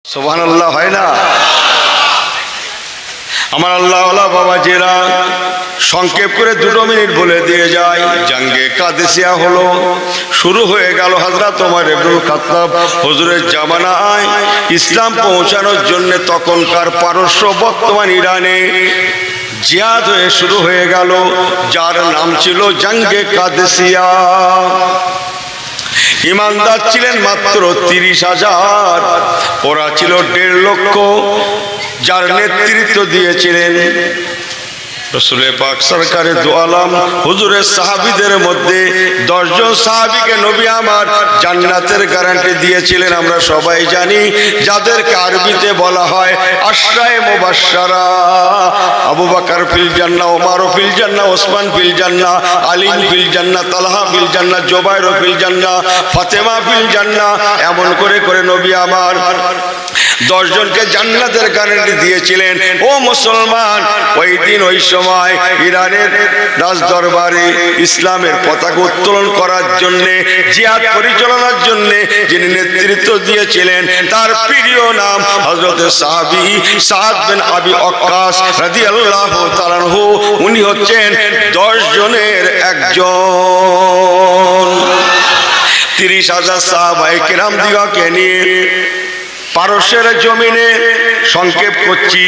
সুবহানাল্লাহ হয় না? আমার আল্লাহওয়ালা বাবাজিরা সংক্ষেপ করে 2 মিনিট বলে দিয়ে যায়। জঙ্গে কাদেসিয়া হলো, শুরু হয়ে গেল হযরত ওমর ইবনুল খাত্তাব হুজুরের জামানায় ইসলাম পৌঁছানোর জন্য তখনকার পারস্য বর্তমান ইরানে জিহাদ হয়ে শুরু হয়ে গেল, যার নাম ছিল জঙ্গে কাদেসিয়া। ইমানদার ছিলেন মাত্র 30,000, ওরা ছিল 1.5 লক্ষ, যার নেতৃত্ব দিয়েছিলেন রাসূল পাক সরকারে দু আলম হুজুরের সাহাবীদের মধ্যে 10 জন সাহাবীকে নবী আমার জান্নাতের গ্যারান্টি দিয়েছিলেন। আমরা সবাই জানি, যাদেরকে আরবিতে বলা হয় আশরায়ে মুবাশশারা। আবু বকর ফিল জান্নাহ, ওমর ফিল জান্নাহ, ওসমান ফিল জান্নাহ, আলী ফিল জান্নাহ, তালহা ফিল জান্নাহ, জুবাইর ফিল জান্নাহ, ফাতেমা ফিল জান্নাহ। এমন করে করে নবী আমার 10 জনকে জান্নাতের গ্যারান্টি দিয়েছিলেন। ও মুসলমান, ওই দিন ওই সময় ইরানের রাজদরবারে ইসলামের পতাকা উত্তোলন করার জন্য, জিহাদ পরিচালনার জন্য যিনি নেতৃত্ব দিয়েছিলেন, তার প্রিয় নাম হযরত সাহাবী সাদ বিন আবি ওয়াক্কাস রাদিয়াল্লাহু তাআলা আনহু। উনি হচ্ছেন 10 জনের একজন। 30,000 সাহাবায়ে কেরাম দিগকে নিয়ে পারস্যের জমিনে, সংক্ষেপ করছি,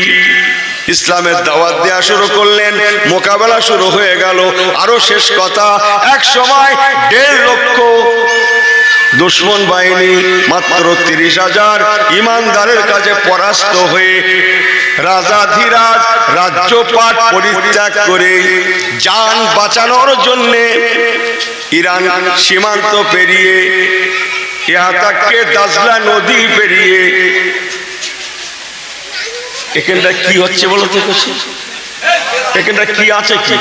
ইসলামের দাওয়াত দেওয়া শুরু করলেন। মোকাবেলা শুরু হয়ে গেল। আরো শেষ কথা, এক সময় 1.5 লক্ষ দুশমন বাহিনী মাত্র 30,000 ইমানদারের কাছে পরাস্ত হয়ে রাজাধিরাজ রাজ্যপাট পরিত্যাগ করে জান বাঁচানোর জন্য ইরান সীমান্ত পেরিয়ে ইয়াতাকে দাজলা নদী পেরিয়ে, এখানটা কি হচ্ছে বলো তো? এখানটা কি আছে? কি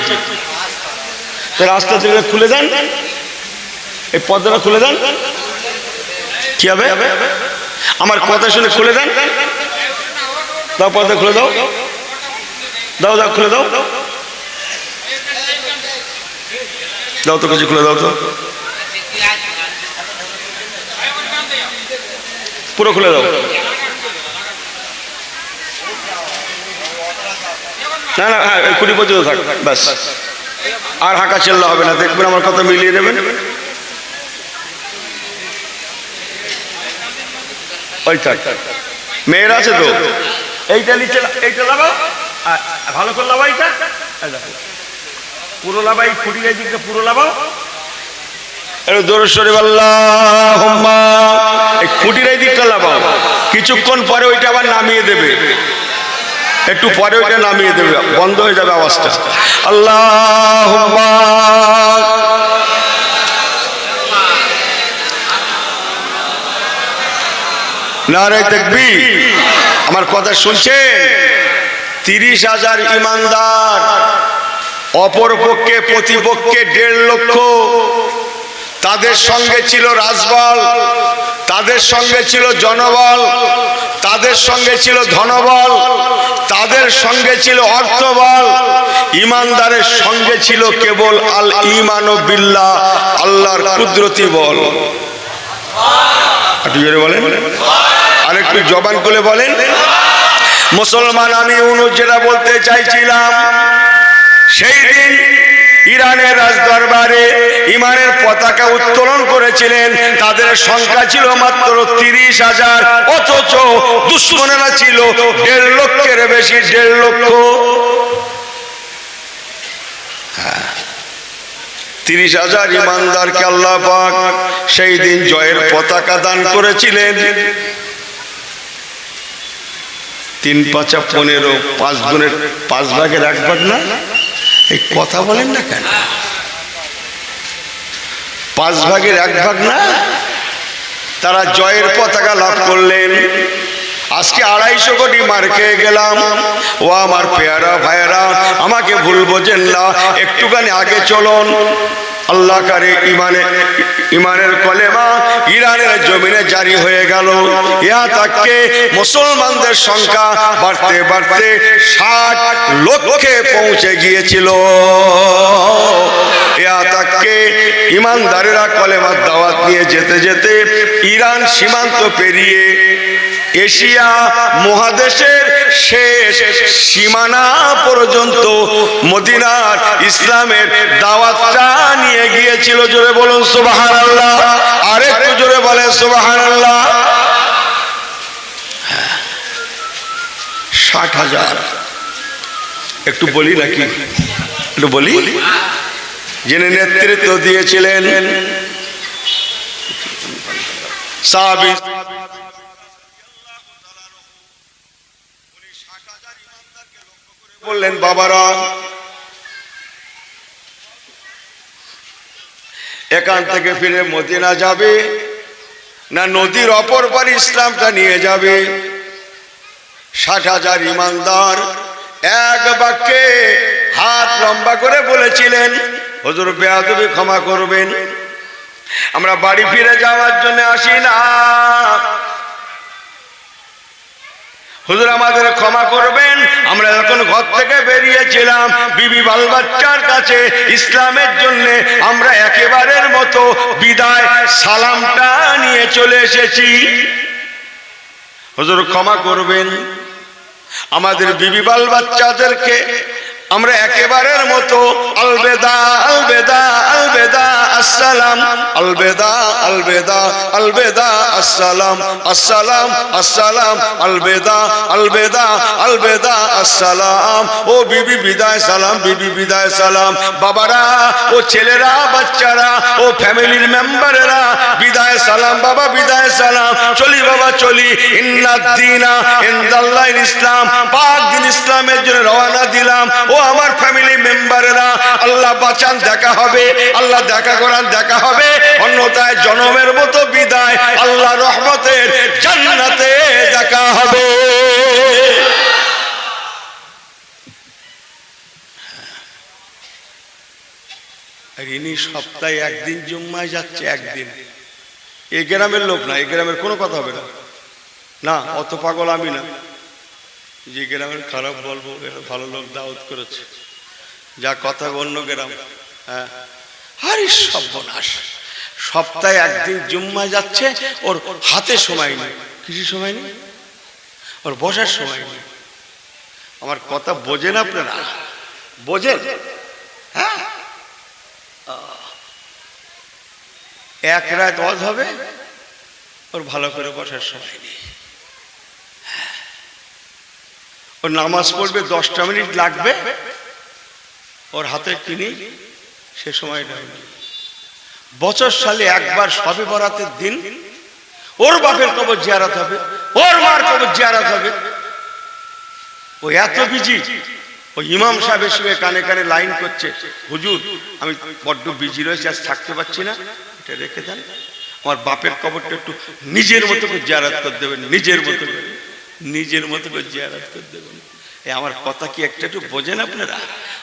রাস্তা থেকে খুলে দেন, এই পর্দাটা খুলে দেন। কি হবে? আমার কথা শুনে খুলে দেন। দাও পর্দা খুলে দাও, দাও দাও খুলে দাও, দাও তো কিছু খুলে দাও তো, পুরো খুলে দাও। না না, হ্যাঁ 20 পর্যন্ত থাক, ব্যাস। আর হাঁকা চেল্লা হবে না, দেখবেন আমার কথা মিলিয়ে দেবেন। ওই থাক, মেয়েরা আছে তো, এইটা নিচে, এইটা লাগাও, ভালো করে লাগাও, এইটা পুরো লাগাই, খুঁটির এই দিকটা পুরো লাগাও। দরুদ শরীফ আল্লাহুম্মা, এই খুঁটির এই দিকটা লাগাও। কিছুক্ষণ পরে ওইটা আবার নামিয়ে দেবে, একটু পরে ওইটা নামিয়ে দেবে, বন্ধ হয়ে যাবে আওয়াজটা। আল্লাহুম্মা নারে তাকবীর। আমার কথা শুনছেন? 30,000 ইমানদার, অপর পক্ষে প্রতিপক্ষে 1.5 লক্ষ। তাদের সঙ্গে ছিল রাজবল, তাদের সঙ্গে ছিল জনবল, তাদের সঙ্গে ছিল ধনবল, তাদের সঙ্গে ছিল অর্থবল। ইমানদারের সঙ্গে ছিল কেবল আল ঈমানু বিল্লাহ, আল্লাহর কুদরতি বল। একটু জোরে বলেন, আরেকটু জবান খুলে বলেন। মুসলমান, আমি যেটা বলতে চাইছিলাম, সেই দিন ইরানের রাজদরবারে ইমানের পতাকা উত্তোলন করেছিলেন। তাদের সংখ্যা ছিল মাত্র 30,000, অথচ দুশমনেরা ছিল 1.5 লক্ষের বেশি, 1.5 লক্ষ। 30,000 ইমানদারকে আল্লাহ পাক সেই দিন জয়ের পতাকা দান করেছিলেন। 3 5 15, 5 গুণের 5 ভাগের 1 ভাগ না? এই কথা বলেন না কেন? 5 ভাগের 1 ভাগ না? তারা জয়ের পতাকা লাভ করলেন। আজকে 250 কোটি মার খেয়ে গেলাম। ও আমার পেয়ারা ভাইয়েরা, আমাকে ভুল বোঝেন না, একটুখানি আগে চলুন। আল্লাহ কারে ইমানের কলেমা ইরানের জমিনে জারি হয়ে গেল। ইয়া তাকে মুসলমানদের সংখ্যা বাড়তে বাড়তে 60 লক্ষে পৌঁছে গিয়েছিল। ইয়া তাকে ইমানদারেরা কলেমার দাওয়াত নিয়ে যেতে যেতে ইরান সীমান্ত পেরিয়ে এশিয়া মহাদেশের শেষ সীমানা পর্যন্ত মদিনার ইসলামের দাওয়াতটা নিয়ে গিয়েছিল। জোরে বলুন সুবহানাল্লাহ, আরেকটু জোরে বলেন সুবহানাল্লাহ। 60,000 একটু বলি নাকি, একটু বলি। যিনি নেতৃত্ব দিয়েছিলেন সাহাবী, বললেন বাবারা এখান থেকে ফিরে মদিনা যাবে না নদীর অপর পারে ইসলামটা নিয়ে যাবে? 60,000 ইমানদার এক বাক্যে হাত লম্বা করে বলেছিলেন, হুজুর বেয়াদবি ক্ষমা করবেন, আমরা বাড়ি ফিরে যাওয়ার জন্য আসি না, হুজুর আমাদের ক্ষমা করবেন, আমরা যখন ঘর থেকে বেরিয়েছিলাম বিবি বাল বাচ্চার কাছে ইসলামের জন্য আমরা একেবারের মতো বিদায় সালামটা নিয়ে চলে এসেছি, হুজুর ক্ষমা করবেন, আমাদের বিবি বাল বাচ্চাদেরকে আমরা একেবারের মতো আলবেদা আলবেদা আলবেদা আসসালাম, আলবেদা আলবেদা আলবেদা আসসালাম, আসসালাম আসসালাম আলবেদা আলবেদা আলবেদা আসসালাম। ও বিবি বিদায় সালাম, বিবি বিদায় সালাম। বাবারা ও ছেলেরা বাচ্চারা ও ফ্যামিলির মেম্বারেরা বিদায় সালাম, বাবা বিদায় সালাম, চলি বাবা চলি। ইন্নাদ্দিনা ইনদাল্লাহিল ইসলাম, পাক দিন ইসলামের জন্য রওনা দিলাম। ও আমার ফ্যামিলি মেম্বারেরা, আল্লাহ বাঁচান দেখা হবে, আল্লাহ দেখা করান দেখা হবে, অন্যথায় জনমের মতো বিদায়, আল্লাহ রহমতের জান্নাতে দেখা হবে। আর ইনি সপ্তাহে একদিন জুম্মায় যাচ্ছে, একদিন। এই গ্রামের লোক না, এই গ্রামের কোনো কথা হবে না, না অত পাগল আমি না যে গ্রামের খারাপ বলবো, এরা ভালো লোক দাওয়াত করেছে, যা কথা অন্য গ্রাম। হ্যাঁ, আরে সর্বনাশ, সপ্তাহে একদিন জুম্মায় যাচ্ছে, ওর হাতে সময় নেই, কিছু সময় নেই, ওর বসার সময় নেই। আমার কথা বোঝেন আপনারা? বোঝেন? হ্যাঁ, এক রাত ওয়াজ হবে, ওর ভালো করে বসার সময় নেই। ওর নামাজ পড়বে 10টা মিনিট লাগবে, ওর হাতে কিনি সে সময় নেই। বছর সালে একবার শবে বরাতের দিন ওর বাপের কবর জিয়ারত হবে, ওর মার কবর জিয়ারত হবে। ও এত বিজি, ওই ইমাম সাহেব এসে কানে কানে লাইন করছে, হুজুর আমি বড্ড বিজি রয়েছে, আজ থাকতে পারছি না, এটা রেখে দেন, আমার বাপের কবরটা একটু নিজের মতো করে জিয়ারত করে দেবেন, নিজের মতো করে, নিজের মতো করে জিয়ারত করে দেবেন। এই আমার কথা কি একটা একটু বোঝেন আপনারা?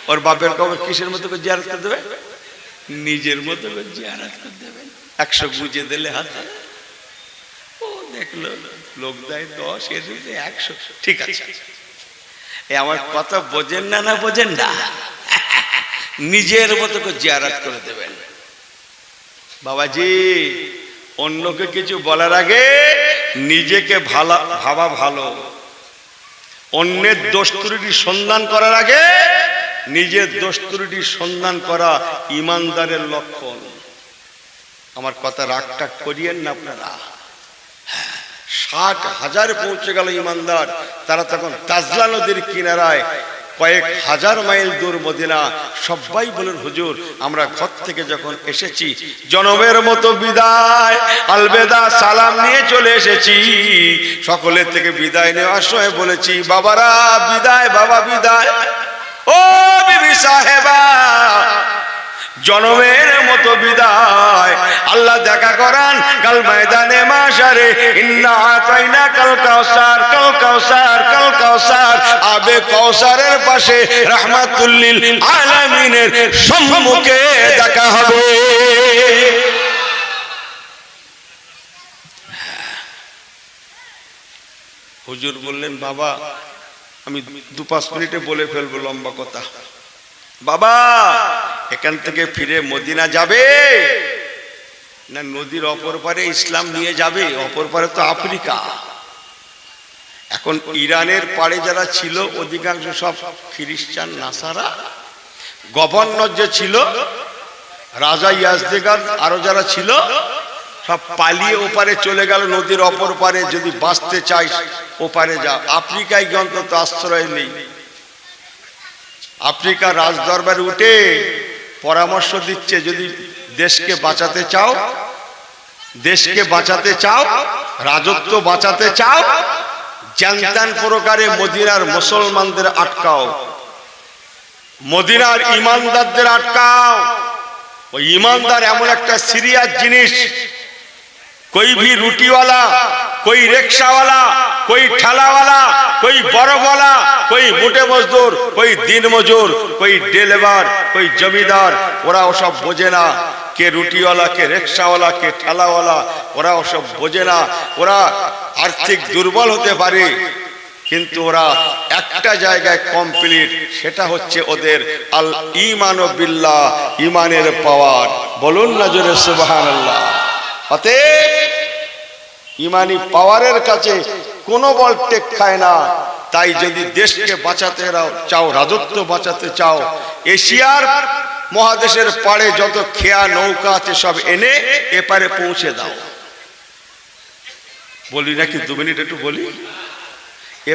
ওর বাপের কবর কিসের মতো করে জিয়ারত করে দেবে? নিজের মতো করে জিয়ারত করে দেবেন। 100 বুঝে দিলে হাতে, ও দেখলো লোক দেয় 10, এর 100, ঠিক আছে। এই আমার কথা বোঝেন না, না বোঝেন না? নিজের মতো করে জিয়ারত করে দেবেন। বাবাজি, অন্যকে কিছু বলার আগে নিজেকে ভাবা ভালো, অন্যের দোষ ত্রুটির সন্ধান করার আগে নিজের দোষ ত্রুটির সন্ধান করা ইমানদারের লক্ষণ। আমার কথা রাগ টাগ করিয়েন না আপনারা। 60,000 পৌঁছে গেল ইমানদার, তারা তখন তাজলা নদীর কিনারায়, কয়েক হাজার মাইল দূর মদিনা। সবাই বলেন, হুজুর আমরা ঘর থেকে যখন এসেছি জনমের মতো বিদায় আলবেদা সালাম নিয়ে চলে এসেছি। সকলের থেকে বিদায় নেওয়ার সময় বলেছি, বাবারা বিদায়, বাবা বিদায়, ও বিবি সাহেবা জনমের মতো বিদায়, আল্লাহ দেখা করান কাল ময়দানে মাশারে। ইন্না আতাইনা কাল কাউসার, কাল কাউসার, কাল কাউসার, আবে কাউসারের পাশে রাহমাতুল লিল আলামিনের সম্মুখে দেখা হবে। হুজুর বললেন, বাবা আমি 2-5 মিনিটে বলে ফেলবো লম্বা কথা। বাবা এখান থেকে ফিরে মদিনা যাবে না নদীর অপর পারে ইসলাম নিয়ে যাবে? অপর পারে তো আফ্রিকা, এখন ইরানের পাড়ে যারা ছিল অধিকাংশ সব খ্রিস্টান নাসারা। গভর্নর যে ছিল রাজা ইয়াজদেগার আরো যারা ছিল সব পালিয়ে ওপারে চলে গেল, নদীর অপর পারে। যদি বাঁচতে চাই ওপারে যা, আফ্রিকায় গিয়ে অন্তত আশ্রয় নেই। আফ্রিকার রাজদরবারে উঠে পরামর্শ দিচ্ছে, যদি দেশকে বাঁচাতে চাও, দেশকে বাঁচাতে চাও, রাজত্ব বাঁচাতে চাও, জানতান প্রকারে মদিনার মুসলমানদের আটকাও, মদিনার ইমানদারদের আটকাও। ওই ইমানদার এমন একটা সিরিয়াস জিনিস, कोई भी रोटी वाला, कोई रिक्शा वाला, कोई ठेला वाला, कोई बर्फ वाला, कोई मोटे मजदूर, कोई दिन मजूर, कोई डेलेवर, कोई जमींदार, ওরা ওসব বোঝে না কে রুটিওয়ালা, কে রিক্সাওয়ালা, কে ঠেলাওয়ালা, ওরা ওসব বোঝে না। ওরা আর্থিক দুর্বল হতে পারে, কিন্তু ওরা একটা জায়গায় কমপ্লিট, সেটা হচ্ছে ওদের আল ঈমান বিল্লাহ, ঈমানের পাওয়ার। বলুন না জোরে সুবহানাল্লাহ। অতএব ইমানি পাওয়ারের কাছে কোনো বল টেক খায় না। তাই যদি দেশকে বাঁচাতে চাও, রাজত্ব বাঁচাতে চাও, এশিয়ার মহাদেশের পাড়ে যত খেয়া নৌকা আছে সব এনে এপারে পৌঁছে দাও। বলি নাকি 2 মিনিট একটু বলি?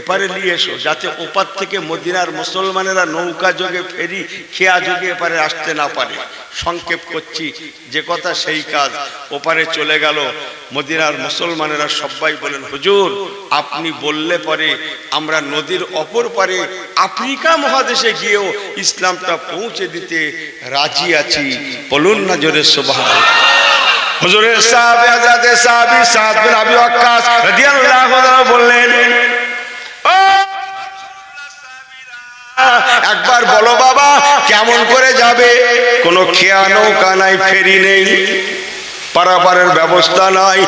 এপারে নিয়ে এসো, যাতে ওপার থেকে মদিনার মুসলমানেরা নৌকা যোগে, ফেরি, খেয়া যোগে এপারে আসতে না পারে। সংক্ষেপ করছি, যে কথা সেই কাজ। ওপারে চলে গেল মদিনার মুসলমানেরা, সবাই বলেন হুজুর আপনি বললে পরে আমরা নদীর অপর পারে আফ্রিকা মহাদেশে গিয়েও ইসলামটা পৌঁছে দিতে রাজি আছি। বলুন না জোরে সুবহানাল্লাহ। হুজুরের সাহাবী হযরত সাহাবী সাদ বিন আবি ওয়াক্কাস রাদিয়াল্লাহু তাআলা বললেন, একবার বলো বাবা কেমন করে যাবে? কোনো খেয়া নৌকা নাই, ফেরি নেই, পারাপারের ব্যবস্থা নাই।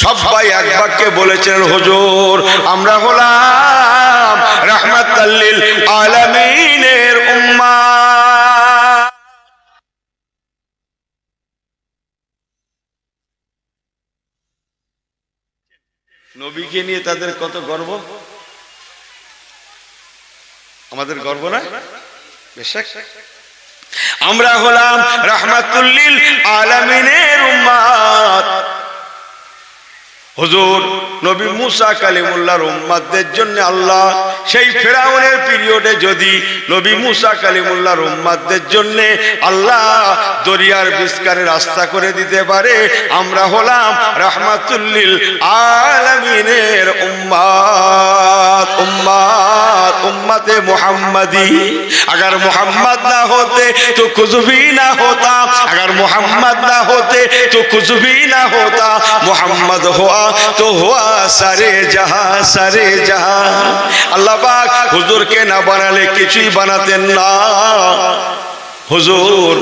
সবাই এক বাক্যে বলেছেন হুজুর আমরা হলাম রাহমাতাল লিল আলামিনের উম্মাহ। নবীকে নিয়ে তাদের কত গর্ব, আমাদের গর্ব না? বেশক আমরা হলাম রাহমাতুল লিল আলামিনের উম্মাত। হুজুর নবী মুসা কালিমুল্লাহর উম্মাতদের জন্য আল্লাহ সেই ফেরাউনের পিরিয়ডে যদি নবী মুসা কালিমুল্লাহর উম্মাতদের জন্য আল্লাহ দরিয়ার বিস্কারে রাস্তা করে দিতে পারে, আমরা হলাম রাহমাতুল লিল আলামিনের উম্মাত। उम्मत उम्मते मोहम्मदी, अगर मोहम्मद ना होते तो कुछ भी ना होता, अगर मोहम्मद ना होते तो कुछ भी ना होता, मोहम्मद हुआ तो हुआ सारे जहां, सारे जहां। अल्लाह पाक हुजूर के ना बनाले কিছুই বানাতেন না। হুজুর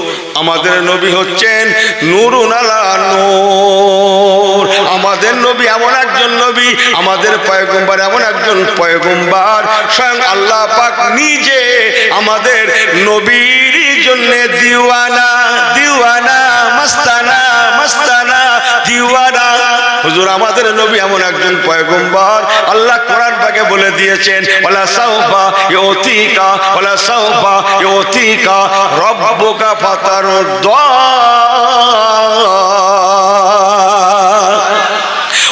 আমাদের নবী হচ্ছেন নূরুন আলা নূর। আমাদের নবী এমন একজন নবী, আমাদের পয়গম্বর এমন একজন পয়গম্বর, স্বয়ং আল্লাহ পাক নিজে আমাদের নবীর জন্য দিওয়ানা, দিওয়ানা, মাস্তানা, মাস্তানা, দিওয়ানা। হুজুর আমাদের নবী এমন একজন পয়গম্বর, আল্লাহ কোরআন পাকে বলে দিয়েছেন ওয়ালা সাউফা ইউতিকা, ওয়ালা সাউফা ইউতিকা রব্বুকা ফাতারদা।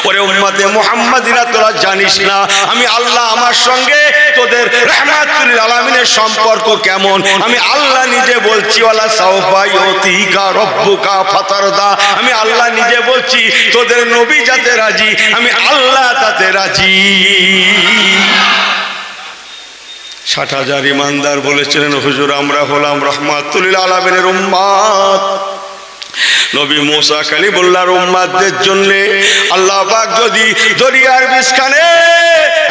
ওরে উম্মতে মুহাম্মাদিরা তোরা জানিস না আমি আল্লাহ আমার সঙ্গে তোদের রাহমাতুল আলামিনের সম্পর্ক কেমন? আমি আল্লাহ নিজে বলছি ওয়ালা সাউফা ইউতিকা রব্বুকা ফাতারদা। আমি আল্লাহ নিজে বলছি তোদের নবী যাতে রাজি, আমি আল্লাহ তাতে রাজি। 60,000 ইমানদার বলেছিলেন হুজুর আমরা হলাম রাহমাতুল আলামিনের উম্মত। নবী মুসা কালিমুল্লাহর উম্মতদের জন্য আল্লাহ পাক যদি দরিয়ার মাঝখানে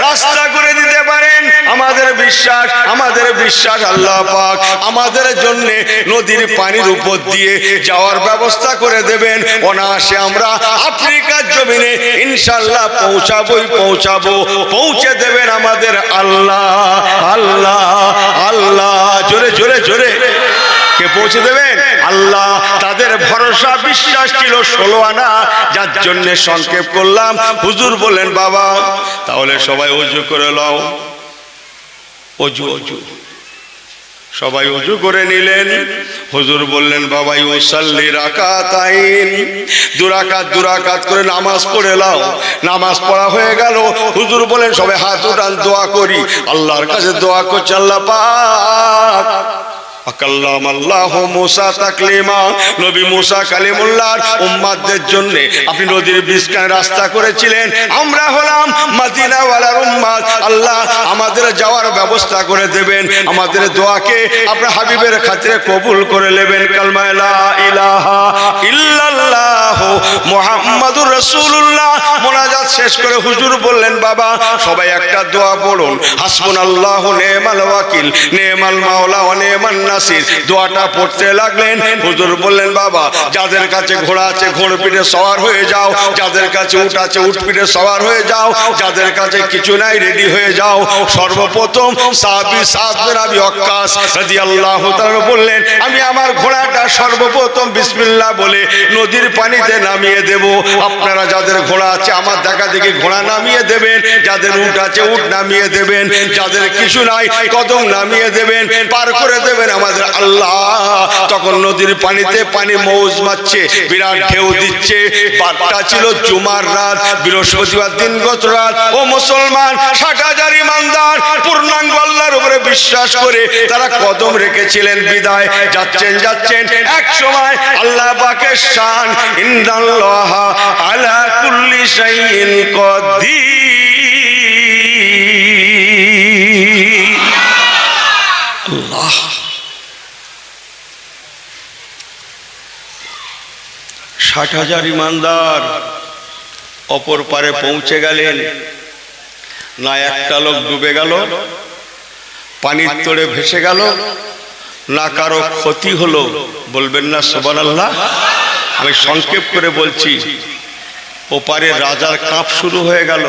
রাস্তা করে দিতে পারেন, আমাদের বিশ্বাস, আমাদের বিশ্বাস আল্লাহ পাক আমাদের জন্য নদীর পানির উপর দিয়ে যাওয়ার ব্যবস্থা করে দেবেন। অনায়াসে আমরা আফ্রিকার জমিনে ইনশাআল্লাহ পৌঁছাবোই পৌঁছাবো, পৌঁছে দেবেন আমাদের আল্লাহ। আল্লাহ আল্লাহ জোরে জোরে জোরে কে পৌঁছে দেবেন? আল্লাহ। তাদের ভরসা বিশ্বাস ছিল 16 আনা, যার জন্য সংক্ষেপ করলাম। হুজুর বললেন বাবা তাহলে সবাই ওযু করে নাও। ওযু সবাই ওযু করে নিলেন। হুজুর বললেন বাবা ইউসাল্লি রাকাতাইন, দুরাকাত করে নামাজ পড়ে নাও। নামাজ পড়া হয়ে গেল। হুজুর বলেন সবাই হাত উঠান, দোয়া করি। আল্লাহর কাছে দোয়া করছে, আল্লাহ পাক আকাল্লামাল্লাহু মুসা তাকলিমা, নবী মুসা কালিমুল্লাহর উম্মতদের জন্য আপনি নদীর বিছখানে রাস্তা করেছিলেন। আমরা হলাম মদিনাওয়ালার উম্মত, আল্লাহ আমাদের যাওয়ার ব্যবস্থা করে দেবেন। আমাদের দোয়াকে আপনার হাবিবের খাতিরে কবুল করে নেবেন। কালমা লা ইলাহা ইল্লাল্লাহ মুহাম্মাদুর রাসূলুল্লাহ মোনাজাত শেষ করে হুজুর বললেন বাবা সবাই একটা দোয়া পড়ুন, হাসবুনাল্লাহু নি'মাল ওয়াকিল নি'মাল মাওলা ওয়া নি'মান নাসির। দোয়াটা পড়তে লাগলেন। হুজুর বললেন বাবা যাদের কাছে ঘোড়া আছে ঘোড় পিঠে সওয়ার হয়ে যাও, যাদের কাছে উট আছে উট পিঠে সওয়ার হয়ে যাও, যাদের কাছে কিছু নাই রেডি হয়ে যাও। সর্বপ্রথম সাহাবী সাদ বিন আবি ওয়াক্কাস রাদিয়াল্লাহু তাআলা বললেন আমি আমার ঘোড়াটা সর্বপ্রথম বিসমিল্লাহ বলে নদীর পানিতে নামিয়ে দেব। আপনারা যাদের ঘোড়া আছে আমার দেখা দেখি ঘোড়া নামিয়ে দেবেন, যাদের উট আছে উট নামিয়ে দেবেন, যাদের কিছু নাই কদম নামিয়ে দেবেন, পার করে দেবেন আমাদের আল্লাহ। তখন নদীর পানিতে পানি মৌজ মারছে, বিরাট ঢেউ দিচ্ছে। বারটা ছিল জুমার রাত, বৃহস্পতিবার দিন গত রাত। ও মুসলমান 60,000 ইমানদার পূর্ণাঙ্গ আল্লাহর উপরে বিশ্বাস করে তারা কদম রেখেছিলেন। বিদায় যাচ্ছেন এক সময় আল্লাহ পাকের শান ইন্নাল্লাহ আলা কুল্লি শাইইন কাদির। আল্লাহ 60,000 ইমানদার অপর পারে পৌঁছে গেলেন। না একটা লোক ডুবে গেল, পানির তোড়ে ভেসে গেল, না কারো ক্ষতি হলো। বলবেন না সুবহানাল্লাহ? আমি সংক্ষেপ করে বলছি, ওপারে রাজার কাঁপ শুরু হয়ে গেল।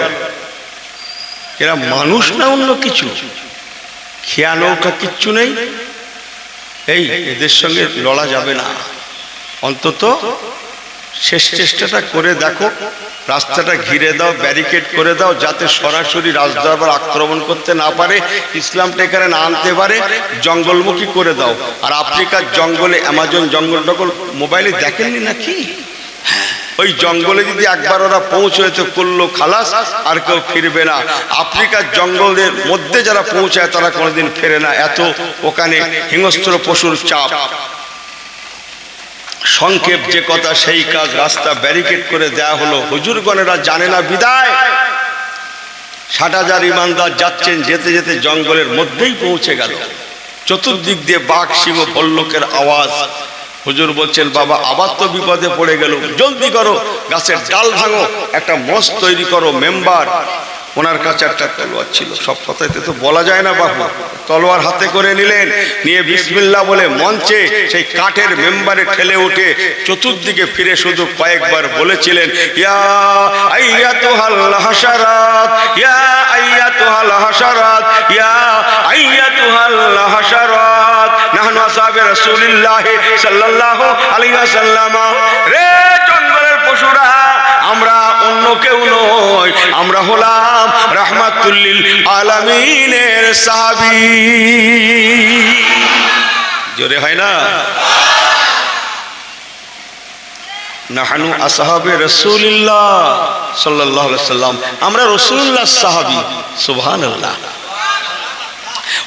এরা মানুষ না অন্য কিছু? খেয়া নৌকা কিচ্ছু নেই। এই এদের সঙ্গে লড়া যাবে না, অন্তত শেষ চেষ্টাটা করে দেখো। রাস্তাটা ঘিরে দাও, ব্যারিকেড করে দাও, যাতে সরাসরি রাজদরবার আক্রমণ করতে না পারে, ইসলামটা এখানে না আনতে পারে। জঙ্গলমুখী করে দাও। আর আফ্রিকার জঙ্গলে অ্যামাজন জঙ্গল টঙ্গল মোবাইলে দেখেননি নাকি? ওই জঙ্গলে যদি একবার ওরা পৌঁছয় তো করলো খালাস, আর কেউ ফিরবে না। আফ্রিকার জঙ্গলের মধ্যে যারা পৌঁছায় তারা কোনোদিন ফেরে না, এত ওখানে হিংস্র পশুর চাপ। সংক্ষেপ যে কথা সেই কাজ, রাস্তা ব্যারিকেড করে দেয়া হলো। হুজুরগণেরা জানে না বিদায় 60,000 ইমানদার যাচ্ছেন, যেতে যেতে জঙ্গলের মধ্যেই পৌঁছে গেল। চতুর্দিক দিয়ে বাঘ সিংহ ভল্লুকের আওয়াজ। হুজুর বলছেন বাবা আবার তো বিপদে পড়ে গেল, জলদি করো, গাছের ডাল ভাঙো, একটা মঞ্চ তৈরি করো। মেম্বার ওনার কাছে একটা তলোয়ার ছিল, সব কথাতে তো বলা যায় না বাবু। তলোয়ার হাতে করে নিলেন, নিয়ে বিসমিল্লাহ বলে মঞ্চে সেই কাঠের মেম্বারে ঠেলে উঠে চতুর্দিকে ফিরে শুধু কয়েকবার বলেছিলেন ইয়া আইয়াতুহাল হাশারাত, ইয়া আইয়াতুহাল হাশারাত, ইয়া আইয়াতুহাল হাশারাত, নাহনু আসহাবে রাসূলিল্লাহ সাল্লাল্লাহু আলাইহি ওয়াসাল্লাম। রে জঙ্গলের পশুরা, আমরা অন্য কেউ নই, আমরা হলাম রাহমাতুল লিল আলামিনের সাহাবী। জোরে হয় না? নাহনু আসহাবে রাসূলিল্লাহ সাল্লাল্লাহু আলাইহি ওয়াসাল্লাম, আমরা রাসূলুল্লাহর সাহাবী। সুবহানাল্লাহ।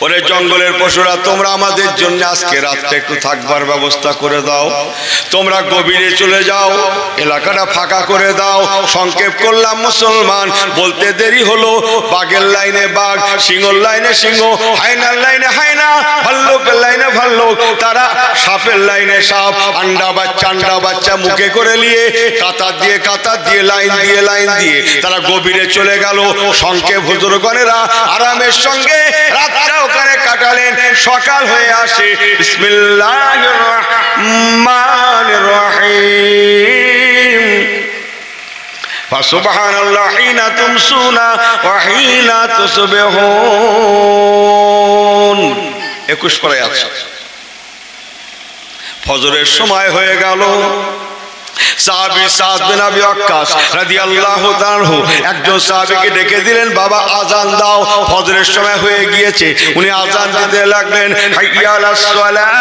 ওরে জঙ্গলের পশুরা, তোমরা আমাদের জন্য আজকে রাতটা একটু থাকবার ব্যবস্থা করে দাও। তোমরা গভীরে চলে যাও, এলাকাটা ফাঁকা করে দাও। সংক্ষেপ করলাম মুসলমান, বলতে দেরি হলো। বাঘের লাইনে বাঘ, সিংহর লাইনে সিংহ, হায়নার লাইনে হায়না, ভাল্লুকের লাইনে ভাল্লুক, তারা সাপের লাইনে সাপ, আন্ডা বাচ্চা মুখে করে নিয়ে কাতার দিয়ে লাইন দিয়ে তারা গভীরে চলে গেল। সংক্ষেপ হুজুরগণেরা আরামের সঙ্গে রাতটা ওখানে কাটালেন। সকাল হয়ে আসে, বিসমিল্লাহির রহমানির রহিম, ফাসুবহানাল্লাহ হিনা তুমসুনা ওয়া হিনা তুসবিহুন। 21 পরে আছে। ফজরের সময় হয়ে গেল। সাহাবী সাদ বিন আবি ওয়াক্কাস রাদিয়াল্লাহু তাআলা আনহু একজন সাহাবীকে ডেকে দিলেন, বাবা আযান দাও, ফজরের সময় হয়ে গিয়েছে। উনি আযান দিতে লাগলেন, হাইয়া আলাস সালাহ,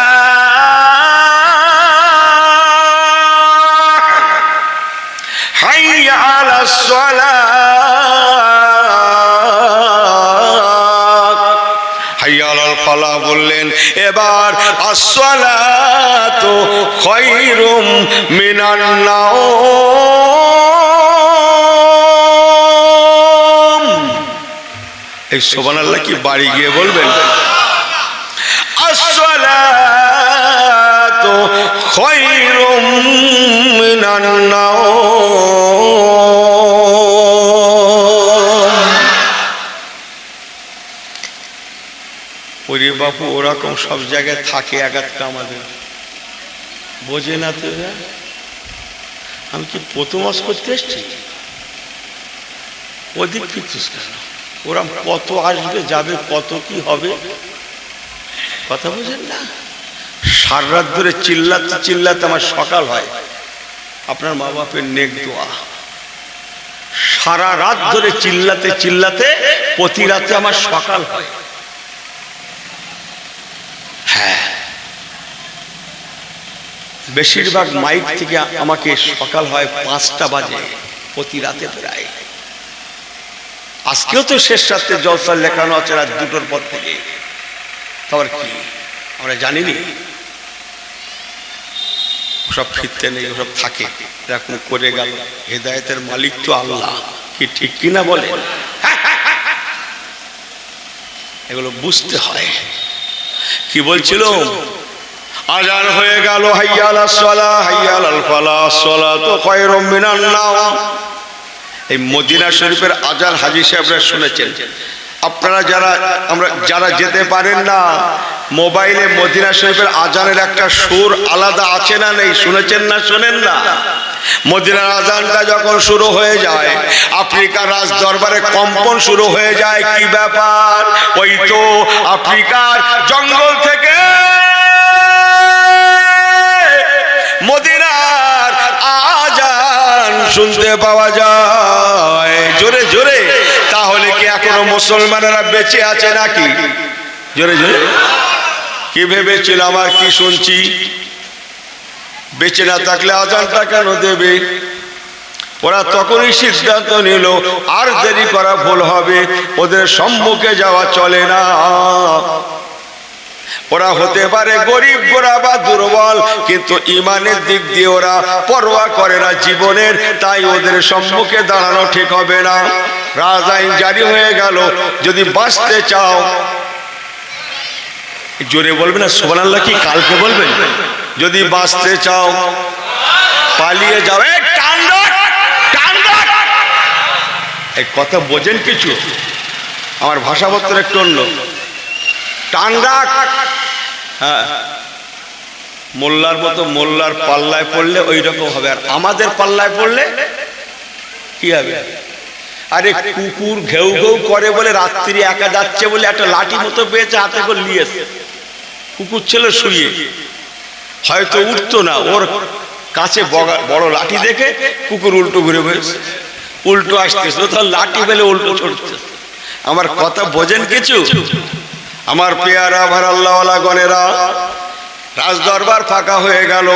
হাইয়া আলাস সালাহ, হাইয়া আলাল ফালাহ বললেন। এবার আসসালাতু খায়রুম মিনান নাওম। এই সুবহানাল্লাহ কি বাড়ি গিয়ে বলবেন? আসসালাতু খায়রুম মিনান নাওম। ওরে বাপু, ওরকম সব জায়গায় থাকে একাত্তা, আমাদের বোঝে না তো। আমি কি প্রথম ওয়াজ করতে এসছি? ওদিক ফিরছিস কেন? ওরা কত আসবে যাবে, কত কি হবে, কথা বোঝেন না? সারা রাত ধরে চিল্লাতে চিল্লাতে আমার সকাল হয়। আপনার মা বাপের নেক দোয়া, সারা রাত ধরে চিল্লাতে চিল্লাতে প্রতি রাতে আমার সকাল হয়। হ্যাঁ, বেশিরভাগ মাইক থেকে আমাকে সকাল হয় 5টা বাজে প্রতি রাতে প্রায়। আজকেও তো শেষ রাতে জলসা লেখানো আছে রাত 2টোর পর থেকে। তারপর কি আমরা জানিনি? ওসব ফিরতে নেই, ওসব থাকে, এরকম করে গেল। হেদায়েতের মালিক তো আল্লাহ, কি ঠিক কিনা বলে? এগুলো বুঝতে হয়। কি বলছিল? আজান হয়ে গেল, হাইয়া আলাস সালাহ, হাইয়া আলাল ফালাহ, সালাতু খায়রুম মিনান নাওম। এই মদিনা শরীফের আজান হাজী সাহেবরা শুনেছেন। আপনারা যারা যেতে পারেন না, মোবাইলে মদিনা শরীফের আজানের একটা সুর আলাদা আছে না নেই? শুনেছেন না শোনেন না? মদিনার আজানটা যখন শুরু হয়ে যায়, আফ্রিকার রাজ দরবারে কম্পন শুরু হয়ে যায়। কি ব্যাপার? ওই তো আফ্রিকার জঙ্গল থেকে মদিনার আজান শুনতে পাওয়া যায় জোরে জোরে। তাহলে কি এখনো মুসলমানেরা বেঁচে আছে নাকি? জোরে জোরে। কি ভেবেছিলাম আর কি শুনছি? বেঁচে না থাকলে আজানটা কেন দেবে? ওরা তখনই সিদ্ধান্ত নিল আর দেরি করা ভুল হবে, ওদের সম্মুখে যাওয়া চলে না। ওরা হতে পারে গরিব গোরা বা দুর্বল, কিন্তু ইমানের দিক দিয়ে ওরা পরোয়া করে না জীবনের, তাই ওদের সম্মুখে দাঁড়ানো ঠিক হবে না। রাজ আইন জারি হয়ে গেল, যদি বাঁচতে চাও, জোরে বলবেন না সুবহানাল্লাহ, কি কালকে বলবেন? যদি বাঁচতে চাও পালিয়ে যাও। এই কথা বোঝেন কিছু? আমার ভাষাপত্র একটু অন্য। টান্ডা, হ্যাঁ, মোল্লার মতো মোল্লার পাল্লায় পড়লে ওই রকম হবে, আর আমাদের পাল্লায় পড়লে কি হবে? আরে কুকুর ঘেউ ঘেউ করে বলে রাত্রি একা যাচ্ছে বলে একটা লাঠি মতো পেয়েছে, হাতে করে নিয়েছে। কুকুর ছিল শুয়ে, হয়তো উঠতো না, ওর কাছে বড় লাঠি দেখে কুকুর উল্টো ঘুরে বসেছে, উল্টো আসতেছে, তার লাঠি ফেলে উল্টো ছুটছে। আমার কথা বোঝেন কিছু? আমার পেয়ারা ভার আল্লাহওয়ালা গণেরা, রাজদরবার ফাঁকা হয়ে গেল।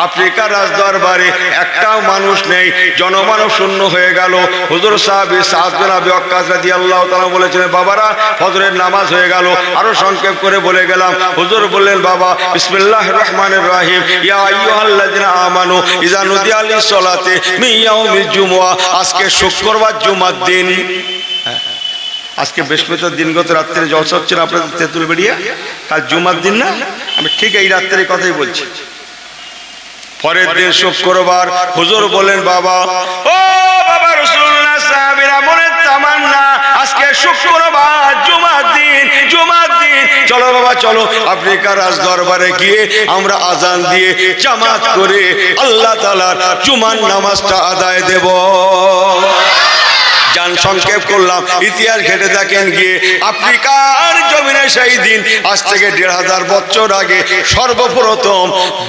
আফ্রিকার রাজদরবারে একটাও মানুষ নেই, জনমানব শূন্য হয়ে গেল। হুজুর সাহাবী সাদ বিন আবি ওয়াক্কাস রাদিয়াল্লাহু তাআলা বলেছিলেন, বাবারা ফজরের নামাজ হয়ে গেল। আরো সংক্ষেপ করে বলে গেলাম। হুজুর বললেন, বাবা বিসমিল্লাহির রহমানির রহিম, ইয়া আইয়ুহাল্লাযিনা আমানু ইযা নুদিয়া লিস-সালাতি মিন ইয়াউমিল জুমআহ। আজকে শুক্রবার, জুমার দিন। আজকে বৃহস্পতিবার দিনগত রাত্রে জলসা হচ্ছে না আপনাদের তেঁতুলবেড়িয়া, কাল জুমার দিন না? আমি ঠিক এই রাত্রের কথাই বলছি। পরের দিন শুক্রবার। হুজুর বলেন, বাবা, ও বাবা রাসূলুল্লাহ, সাহাবীরা মনের তামান্না, আজকে শুক্রবার, জুমার দিন, জুমার দিন, চলো বাবা চলো আফ্রিকার রাজ দরবারে গিয়ে আমরা আজান দিয়ে জামাত করে আল্লাহ তাআলার জুমার নামাজটা আদায় দেব। জান সংক্ষেপ করলাম, ইতিহাস ঘেটে দেখেন গিয়ে আফ্রিকার জমিনে সেই দিন আজ থেকে ১৫০০ বছর আগে সর্বপ্রথম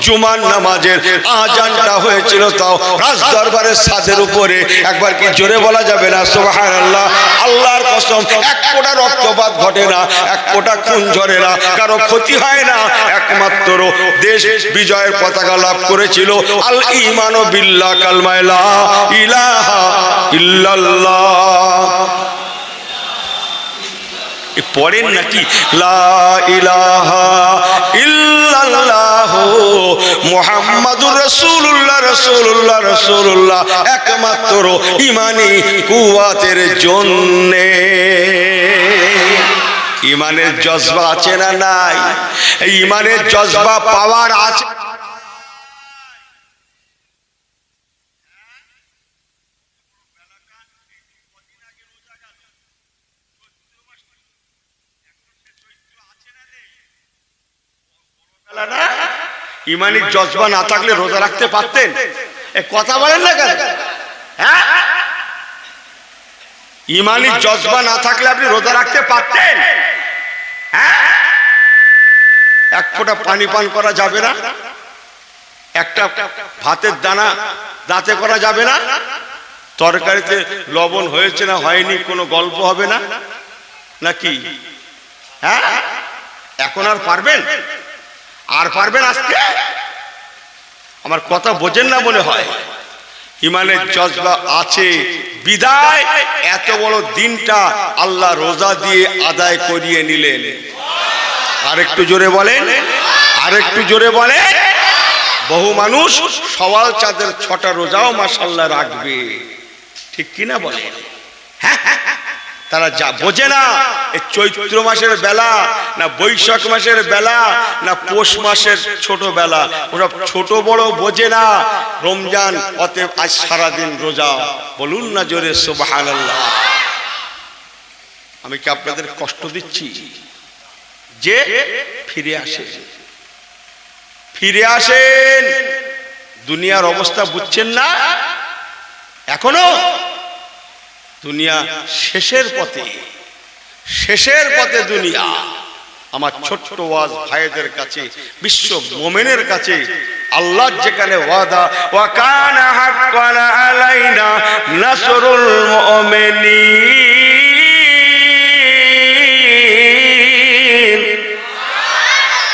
জুমার নামাজের আজানটা হয়েছিল, তাও রাজ দরবারের ছাদের উপরে। একবার কি জোরে বলা যাবে না সুবহানাল্লাহ? আল্লাহর কসম, এক ফোঁটা রক্তপাত ঘটে না, এক ফোঁটা খুন ঝরে না, কারো ক্ষতি হয় না। একমাত্র দেশ বিজয়ের পতাকা লাভ করেছিল আল ঈমানু বিল্লাহ, কালমায়ে লা ইলাহা ইল্লাল্লাহ। পড়েন নাকি? লা ইলাহা ইল্লাল্লাহ মুহাম্মাদুর রাসূলুল্লাহ, রাসূলুল্লাহ, রাসূলুল্লাহ, একমাত্র ঈমানি কুওয়াতের জন্যে। ঈমানের জজবা আছে না নাই? এই ঈমানের জজবা পাওয়ার আছে। ইমানি জজবা না থাকলে রোজা রাখতে পারতেন? কথা বলেন না কেন? হ্যাঁ, ইমানি জজবা না থাকলে আপনি রোজা রাখতে পারতেন? হ্যাঁ, এক ফোঁটা পানি পান করা যাবে না, একটা ভাতের দানা দাঁতে করা যাবে না, তরকারিতে লবণ হয়েছে না হয়নি কোনো গল্প হবে না নাকি? হ্যাঁ, এখন আর পারবেন? আর পারবেন আজকে? আমার কথা বোঝেন না মনে হয়। ইমানের জজবা আছে বিদায় এত বড় দিনটা আল্লাহ রোজা দিয়ে আদায় করিয়ে নিলেন। আরেকটু জোরে বলেন, আরেকটু জোরে বলেন। বহু মানুষ সওয়াল চাঁদের 6টা রোজাও মাশাআল্লাহ রাখবে, ঠিক কিনা বলেন? হ্যাঁ, তারা যা বোঝে না এই চৈত্র মাসের বেলা না বৈশাখ মাসের বেলা না পৌষ মাসের ছোট বেলা, ওরা ছোট বড় বোঝে না। রমজান, অতএব আজ সারাদিন রোজা। বলুন না জোরে সুবহানাল্লাহ। আমি কি আপনাদের কষ্ট দিচ্ছি? যে ফিরে আসেন, ফিরে আসেন। দুনিয়ার অবস্থা বুঝছেন না? এখনো দুনিয়া শেষের পথে, শেষের পথে দুনিয়া। আমার ছোট্ট ওয়াজ ভাইদের কাছে, বিশ্ব মুমিনের কাছে, আল্লাহ যেখানে ওয়াদা ওয়া কানা হাক্কান আলাইনা নাসরুল মুমিনিন।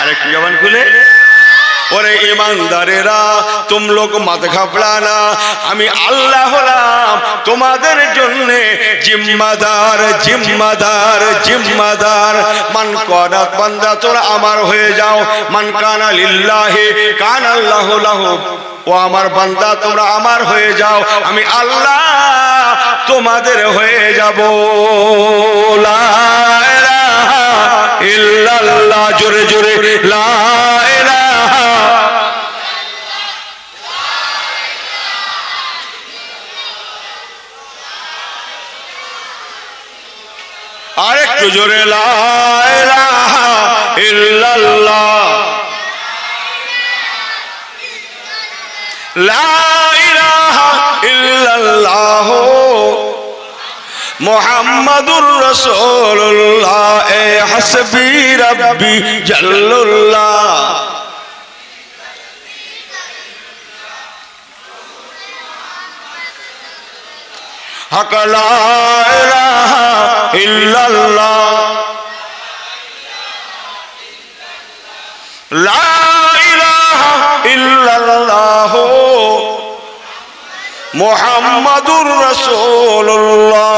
আরেকটু জবান খুলে ওরে ईमानदारेरा तुम लोग मत घबराना, আমি আল্লাহ হলাম তোমাদের জন্য জিম্মাদার, জিম্মাদার, জিম্মাদার। মান কানাত বান্দা তোরা আমার হয়ে যাও, মান কানা লিল্লাহি কানা আল্লাহু লাহু। ও আমার বান্দা তোমরা আমার হয়ে যাও, আমি আল্লাহ তোমাদের হয়ে যাব। লা ইলাহা ইল্লাল্লাহ, জোরে জোরে লা ইলাহা। আরেকটু জোরে লা ইলাহা ইল্লাল্লাহ, লা ইলাহা ইল্লাল্লাহ মুহাম্মাদুর রাসূলুল্লাহ। এ হাসবি রাব্বি জাল্লুল্লাহ। হক লা ইলাহা ইল্লাল্লাহ, লা ইলাহা ইল্লাল্লাহ মুহাম্মাদুর রাসূলুল্লাহ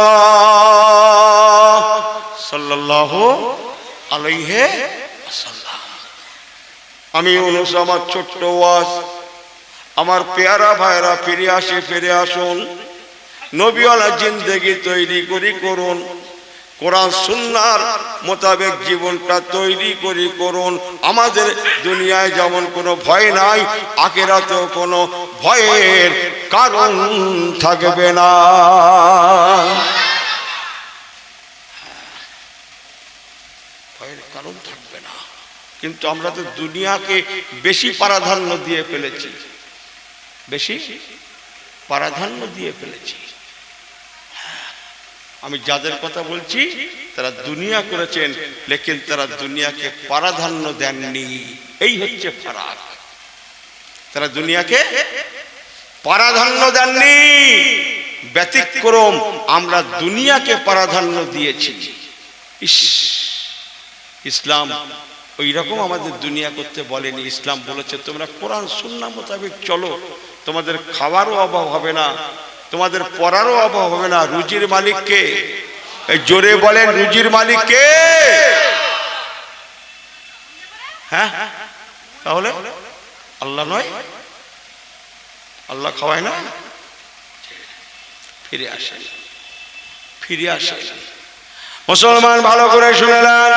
সাল্লাল্লাহু আলাইহি ওয়াসাল্লাম। আমি ইউনূস, আমার ছোট্ট ওয়াজ, আমার পেয়ারা ভাইরা ফিরে আসে, ফিরে আসুন। নবীওয়ালা জিন্দেগি তৈরি করি করুন, কোরআন সুন্নাহর মোতাবেক জীবনটা তৈরি করি করুন। আমাদের দুনিয়ায় যেমন কোনো ভয় নাই, আখিরাতেও কোনো ভয়ের কারণ থাকবে না। ভয়ের কারণ থাকবে না। কিন্তু আমরা তো দুনিয়াকে বেশি প্রাধান্য দিয়ে ফেলেছি, বেশি প্রাধান্য দিয়ে ফেলেছি। আমি যাদের কথা বলছি তারা দুনিয়া করেছেন, লেকিন তারা দুনিয়াকে প্রাধান্য দেননি। এই হচ্ছে ফারাক। তারা দুনিয়াকে প্রাধান্য দেননি, ব্যতিক্রম আমরা দুনিয়াকে প্রাধান্য দিয়েছি। ইসলাম ওই রকম আমাদের দুনিয়া করতে বলেনি। ইসলাম বলেছে তোমরা কোরআন সুন্নাহ মোতাবেক চলো, তোমাদের খাওয়ারও অভাব হবে না, তোমাদের পড়ারও অভাব হবে না। রুজির মালিক কে? জোরে বলেন, রুজির মালিক কে? হ্যাঁ, তাহলে আল্লাহ নয়? আল্লাহ খাওয়ায় না? ফিরে আসেন, ফিরে আসেন মুসলমান, ভালো করে শুনে নেন।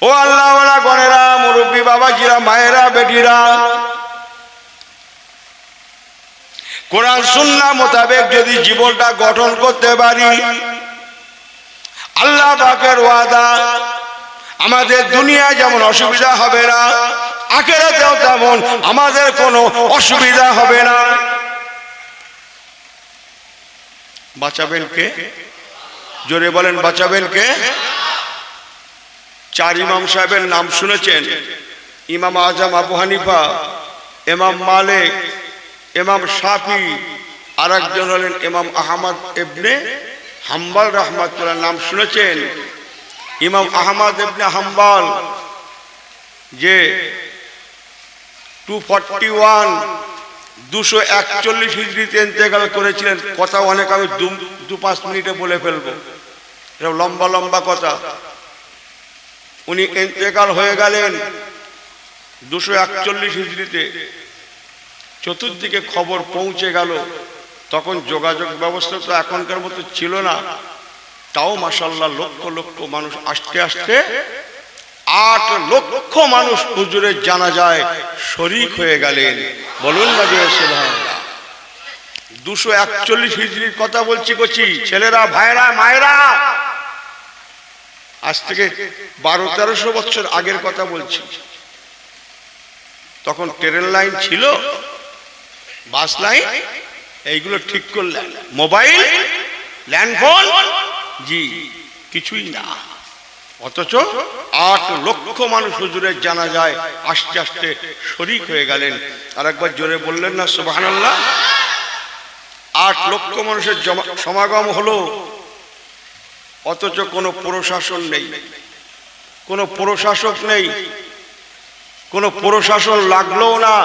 ও আল্লাহওয়ালা গণেরা, মুরব্বী বাবাজিরা, মায়েরা, বেটিরা, কোরআন সুন্নাহ মোতাবেক যদি জীবনটা গঠন করতে পারি, আল্লাহ পাকের ওয়াদা আমাদের দুনিয়ায় যেমন অসুবিধা হবে না, আখিরাতেও তেমন আমাদের কোনো অসুবিধা হবে না। বাঁচাবেন কে? জোরে বলেন, বাঁচাবেন কে? চার ইমাম সাহেবের নাম শুনেছেন? ইমাম আজম আবু হানিফা, ইমাম মালিক, ইমাম শাফি, আর একজন হলেন ইমাম আহমদ ইবনে হাম্বল রাহমাতুল্লাহ। নাম শুনেছেন? ইমাম আহমদ ইবনে হাম্বল যে 241 হিজরিতে ইন্তেকাল করেছিলেন। কথা অনেক, আমি 2-5 মিনিটে বলে ফেলবো, এটা লম্বা লম্বা কথা। উনি ইন্তেকাল হয়ে গেলেন 241 হিজরিতে। চতুর্দিকে খবর পৌঁছে গেল। তখন যোগাযোগ ব্যবস্থা তো এখনকার মতো ছিল না, তাও মাশাআল্লাহ লক্ষ লক্ষ মানুষ, আস্তে আস্তে 8 লক্ষ মানুষ হুজুরের জানাজায় শরীক হয়ে গেলেন। বলুন না যে সুবহানাল্লাহ। 241 হিজরির কথা বলছি, ছেলেরা, ভাইরা, মায়েরা, আজ থেকে 1200-1300 বছর আগের কথা বলছি। তখন ট্রেন লাইন ছিল, বাস লাইন, এইগুলো ঠিক করলেন। মোবাইল, ল্যান্ডফোন, জি কিছুই না। অথচ 8 লক্ষ মানুষ হুজুরের জানাজায় আস্তে আস্তে শরীক হয়ে গেলেন। আর একবার জোরে বললেন না সুবহানাল্লাহ? 8 লক্ষ মানুষের সমাগম হলো, অথচ কোনো প্রশাসন নেই, কোনো প্রশাসক নেই, কোনো প্রশাসন লাগলো না।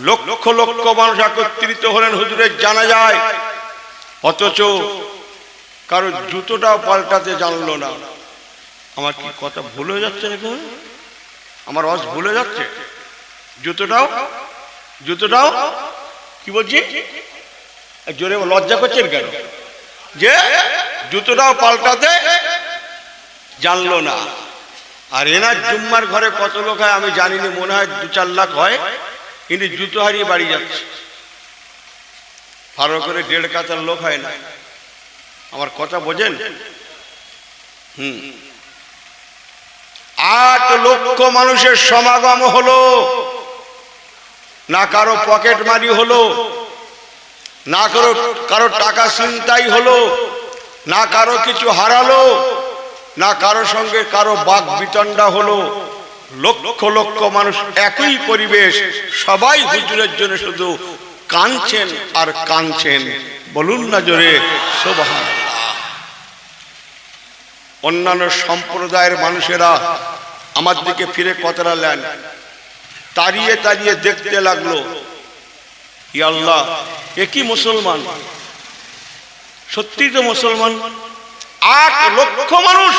লক্ষ লক্ষ মানুষ একত্রিত হলেন হুজুরের জানাজায়, অথচ কারো জুতোটাও পাল্টাতে জানলো না। আমার কি কথা ভুলে যাচ্ছে নাকি? আমার ওয়াজ ভুলে যাচ্ছে? জুতোটাও কি বলছি? জোরে লজ্জা করছেন কেন? যে জুতোটাও পাল্টাতে জানলো না। আর এনার জুম্মার ঘরে কত লোক হয় আমি জানিনি, মনে হয় 2-4 লাখ হয়, কিন্তু জুতো হারিয়ে বাড়ি যাচ্ছে। ভালো করে 1.5 কাতার লোক হয় না। আমার কথা বোঝেন? 8 লক্ষ মানুষের সমাগম হলো, না কারো পকেট মারি হলো, না কারো টাকা ছিনতাই হলো, না কারো কিছু হারালো, না কারো সঙ্গে কারো বাক বিতণ্ডা হলো। লক্ষ লক্ষ মানুষ, একই পরিবেশ, সবাই হুজুরের জন্য শুধু কাঁদছেন আর কাঁদছেন। বলুন না জোরে সুবহানাল্লাহ। অন্যান্য সম্প্রদায়ের মানুষেরা আমার দিকে ফিরে কথাটা নেন, তাড়িয়ে তাড়িয়ে দেখতে লাগলো, ই আল্লাহ, এ কি মুসলমান? সত্যি তো মুসলমান। 8 লক্ষ মানুষ,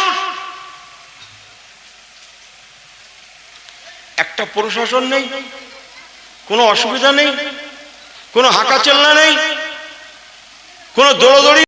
একটা প্রশাসন নেই, কোনো অসুবিধা নেই, কোনো হাঁকা চেল্লা নেই, কোনো দৌড়াদৌড়ি